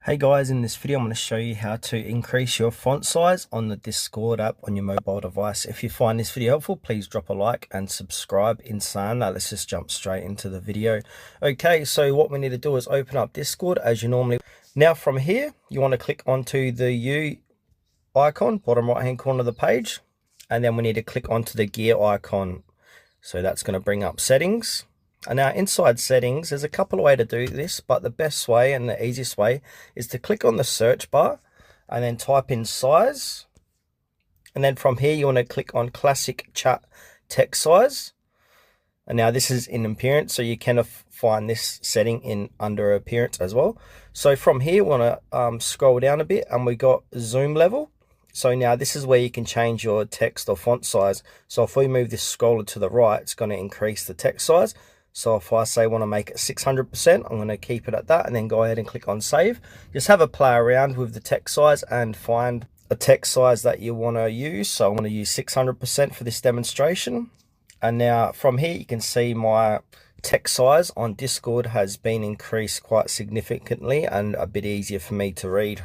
Hey guys, in this video I'm going to show you how to increase your font size on the Discord app on your mobile device. If you find this video helpful, please drop a like and subscribe. In saying that, let's just jump straight into the video. Okay, so what we need to do is open up Discord as you normally. Now from here, you want to click onto the U icon, bottom right hand corner of the page, and then we need to click onto the gear icon. So that's going to bring up settings. And now inside settings, there's a couple of ways to do this, but the best way and the easiest way is to click on the search bar and then type in size. And then from here, you want to click on classic chat text size. And now this is in appearance, so you can find this setting in under appearance as well. So from here, we want to scroll down a bit and we got zoom level. So now this is where you can change your text or font size. So if we move this scroller to the right, it's going to increase the text size. So if I say want to make it 600%, I'm going to keep it at that and then go ahead and click on save. Just have a play around with the text size and find a text size that you want to use. So I'm going to use 600% for this demonstration. And now from here, you can see my text size on Discord has been increased quite significantly and a bit easier for me to read.